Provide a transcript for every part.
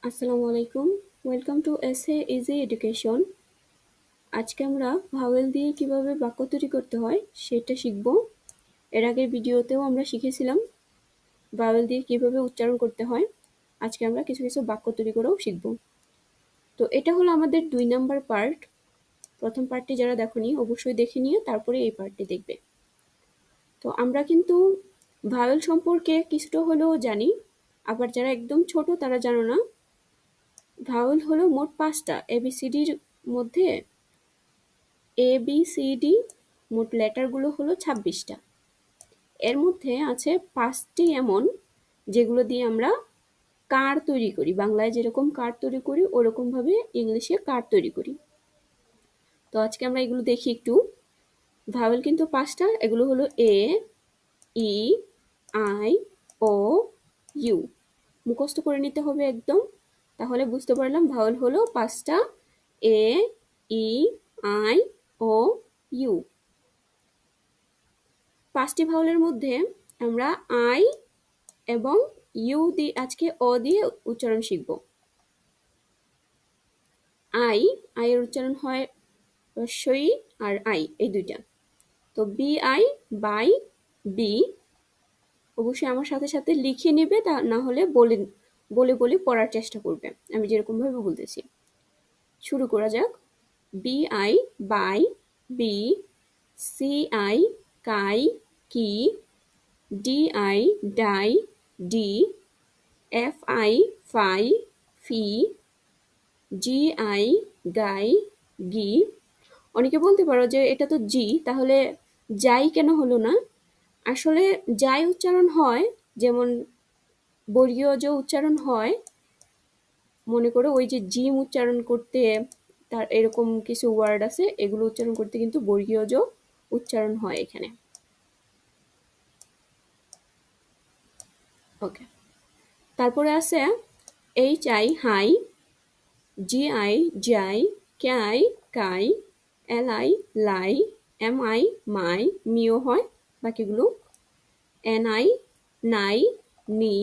আসসালামু আলাইকুম। Welcome to SA easy education. আজকে আমরা ভাওয়েল দিয়ে কিভাবে বাক্য তৈরি করতে হয় সেটা শিখব। এর আগের ভিডিওতেও আমরা শিখেছিলাম ভাওয়েল দিয়ে কিভাবে উচ্চারণ করতে হয়। আজকে আমরা কিছু কিছু বাক্য তৈরি করেও শিখব। তো এটা হলো আমাদের 2 নাম্বার পার্ট। প্রথম পার্টটি যারা দেখোনি অবশ্যই দেখে নিয়ে তারপরে এই পার্টটি দেখবে। তো আমরা কিন্তু ভাওয়েল সম্পর্কে কিছুটা হলেও জানি, আবার যারা একদম ছোট তারা জানো না। ভাওয়েল হলো মোট 5টা। এবিসিডির মধ্যে এবিসিডি মোট লেটারগুলো হলো 26টা। এর মধ্যে আছে 5টি এমন যেগুলো দিয়ে আমরা কার তৈরি করি। বাংলায় যেরকম কার তৈরি করি ওরকমভাবে ইংলিশে কার তৈরি করি। তো আজকে আমরা এগুলো দেখি একটু। ভাওয়েল কিন্তু 5টা, এগুলো হলো এ, ই, আই, ও, ইউ। মুখস্থ করে নিতে হবে একদম, তাহলে বুঝতে পারলাম ভাওয়েল হলো 5টা। এ, ই, আই, ও, ইউ। 5টি ভাওয়েলের মধ্যে আমরা আই এবং ইউ দিয়ে আজকে অ দিয়ে উচ্চারণ শিখব। আই এর উচ্চারণ হয় রস্বই আর আই, এই দুইটা। তো বি আই, বাই, বি। অবশ্যই আমার সাথে সাথে লিখে নেবে, তা না হলে বলে বলে বলে পড়ার চেষ্টা করবে আমি যেরকম ভাবে বলতেছি। শুরু করা যাক। বি আই, বাই, বি। সি আই, কাই, কি। ডি আই, ডাই, ডি। এফ আই, ফাই, ফি। জি আই, গাই, গি। অনেকে বলতে পারো যে এটা তো জি, তাহলে যাই কেন হলো না? আসলে যাই উচ্চারণ হয়, যেমন বর্গীয় জ উচ্চারণ হয়, মনে করো ওই যে জিম উচ্চারণ করতে তার এরকম কিছু ওয়ার্ড আছে, এগুলো উচ্চারণ করতে কিন্তু বর্গীয় জ উচ্চারণ হয় এখানে। ওকে, তারপরে আছে এইচ আই, হাই। জি আই, যাই। কে আই, কাই। এল আই, লাই। এম আই, মাই, মিও হয় বাকিগুলো। এন আই, নাই, নি।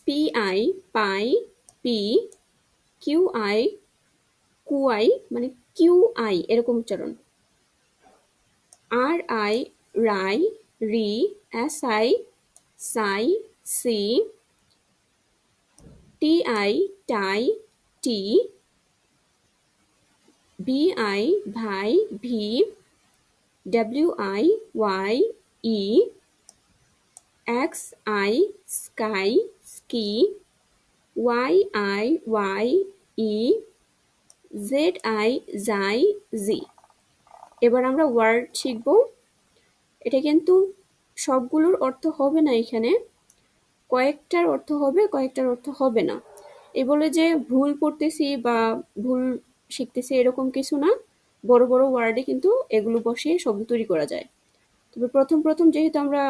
পি আই, পাই, পি। কিউ আই, কুয়াই, মানে কিউ আই এরকম উচ্চারণ। আর আই, রাই, রি। এস আই, সাই, সি। টি আই, টাই, টি। বি আই, ভাই, ভি। ডাব্লিউ আই, ওয়াই, ই। এক্স আই, স্কাই, স্কি। ওয়াই আই, ওয়াই, ই। জেড আই, জাই, জি। এবার আমরা ওয়ার্ড শিখব। এটা কিন্তু সবগুলোর অর্থ হবে না এখানে, কয়েকটার অর্থ হবে, কয়েকটার অর্থ হবে না। এ বলে যে ভুল পড়তেছি বা ভুল শিখতেছি এরকম কিছু না। বড় বড় ওয়ার্ডে কিন্তু এগুলো বসিয়ে শব্দ তৈরি করা যায়। তবে প্রথম প্রথম যেহেতু আমরা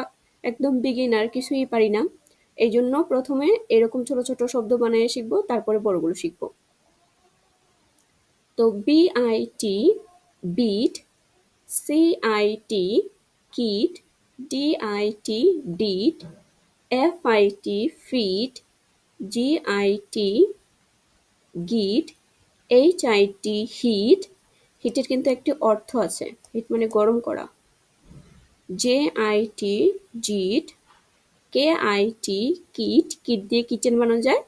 একদম বিগিনার, কিছুই পারি না, এই জন্য প্রথমে এরকম ছোট ছোট শব্দ বানিয়ে শিখবো, তারপরে বড়গুলো শিখবো। তো B I T, bit. C I T, kit. D I T, ডিট। F I T, fit. G I T, গিট। H I T, hit. হিটের কিন্তু একটি অর্থ আছে, হিট মানে গরম করা। জে আই টি, জিট। K I T, kit, kit দিয়ে কিচেন বানানো যায়।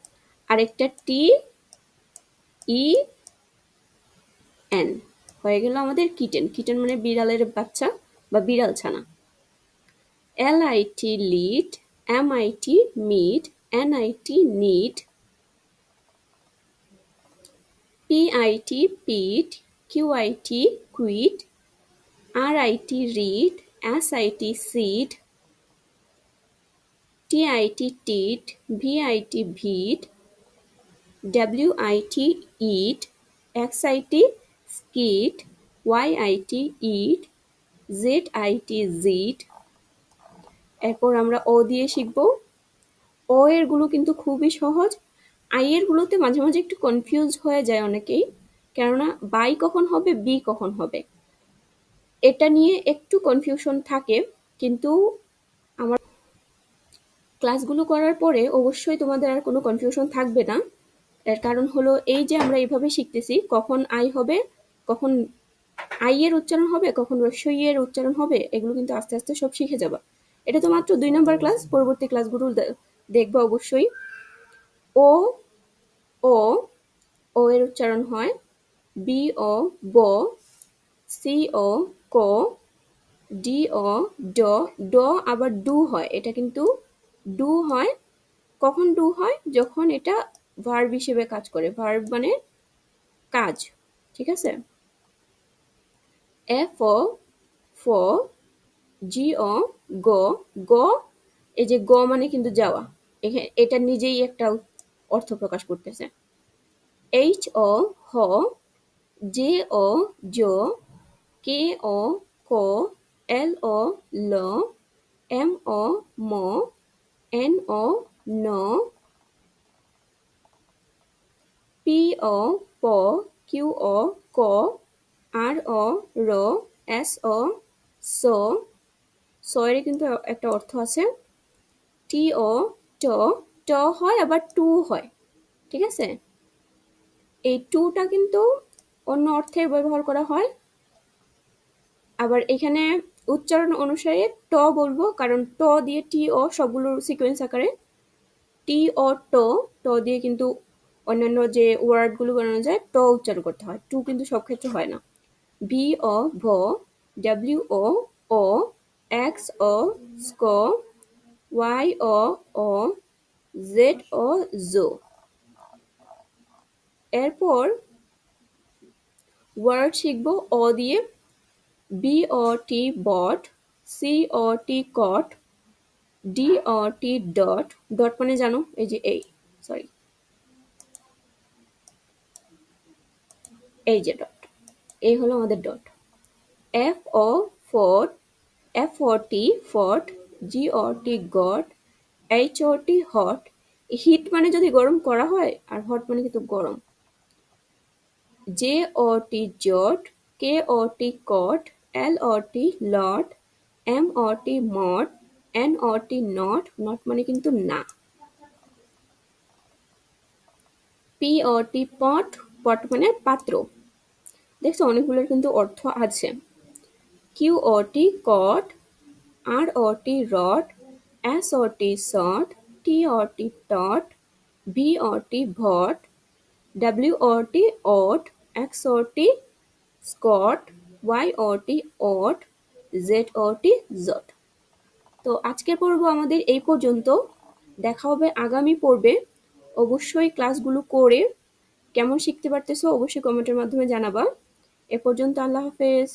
আরেকটা টি ই এন, হয়ে গেল আমাদের কিটেন। কিটেন মানে বিড়ালের বাচ্চা বা বিড়াল ছানা। L I T, lit. M I T, মিট। এন আই টি, নিট। P I T, pit. Q I T, quit. R I T, রিট। S I T, sit. T I T, টিট। ভি আই টি, ভিট। W I T, ইট। X I T, স্কিট। Y I T, ইট। Z I T, জিট। এরপর আমরা ও দিয়ে শিখব। ও এর গুলো কিন্তু খুবই সহজ। আই এর গুলোতে মাঝে মাঝে একটু কনফিউজ হয়ে যায় অনেকেই, কেননা বাই কখন হবে, বি কখন হবে, এটা নিয়ে একটু কনফিউশন থাকে। কিন্তু আমার ক্লাসগুলো করার পরে অবশ্যই তোমাদের আর কোনো কনফিউশন থাকবে না। এর কারণ হলো এই যে আমরা এইভাবে শিখতেছি, কখন আই হবে, কখন আই এর উচ্চারণ হবে, কখন রস্বই এর উচ্চারণ হবে, এগুলো কিন্তু আস্তে আস্তে সব শিখে যাবা। এটা তো মাত্র 2 নম্বর ক্লাস, পরবর্তী ক্লাসগুলো দেখবা অবশ্যই। ও ও ও এর উচ্চারণ হয় বি ও ব, সি ও ক, ডি ও ড, ড আবার ডু হয়, এটা কিন্তু ডু হয়। কখন ডু হয়? যখন এটা ভার্ব হিসেবে কাজ করে, ভার্ব মানে কাজ, ঠিক আছে। এফ ও ফ, জি ও গ, গ এই যে গ মানে কিন্তু যাওয়া, এটা নিজেই একটা অর্থ প্রকাশ করতেছে। এইচ ও হ, জে ও জ, কে ও ক, এল ও ল, এম ও ম, এন ও ন, পি ও প, কিউ ও ক, আর ও র, এস ও স, এর কিন্তু একটা অর্থ আছে। টি ও ট, ট হয় আবার টু হয়, ঠিক আছে। এই টুটা কিন্তু অন্য অর্থে ব্যবহার করা হয়। আবার এখানে উচ্চারণ অনুসারে ট বলবো, কারণ ট দিয়ে টি ও সবগুলোর সিকোয়েন্স আকারে টি ও ট, ট দিয়ে কিন্তু অন্যান্য যে ওয়ার্ডগুলো বানানো যায় ট উচ্চারণ করতে হয়, টু কিন্তু সব ক্ষেত্রে হয় না। ভি ও ভ, ডাব্লিউ ও ও, এক্স ও স্ক, ওয়াই ও ও, জেড ও জো। এরপর ওয়ার্ড শিখবো অ দিয়ে। বি ও টি বট, সি ও টি কট, ডি ও টি ডট, ডট মানে জানো এই যে এই, সরি এই যে ডট, এই হলো আমাদের ডট। এফ ও ফোর্ট, এফ ও টি ফট, G O T got, H O T hot, hit মানে যদি গরম করা হয়, আর হট মানে কিন্তু গরম। জে ও টি জট, K O T cot, L O T lot, M O T মট, N O T not, not মানে কিন্তু না। পি ও টি পট, পট মানে পাত্র। দেখছো অনেকগুলোর কিন্তু অর্থ আছে। কিউ ও টি কট, আর ও টি রট, এস ও টি শট, টি ও টি টট, ভি ও টি ভট, ডাব্লিউ ও টি ওট, এক্স ও টি স্কট, ওয়াই ও টি ওট, জেড ও টি জট। তো আজকের পর্ব আমাদের এই পর্যন্ত, দেখা হবে আগামী পর্বে। অবশ্যই ক্লাসগুলো করে কেমন শিখতে পারতেছো অবশ্যই কমেন্টের মাধ্যমে জানাবা। এ পর্যন্ত আল্লাহ হাফেজ।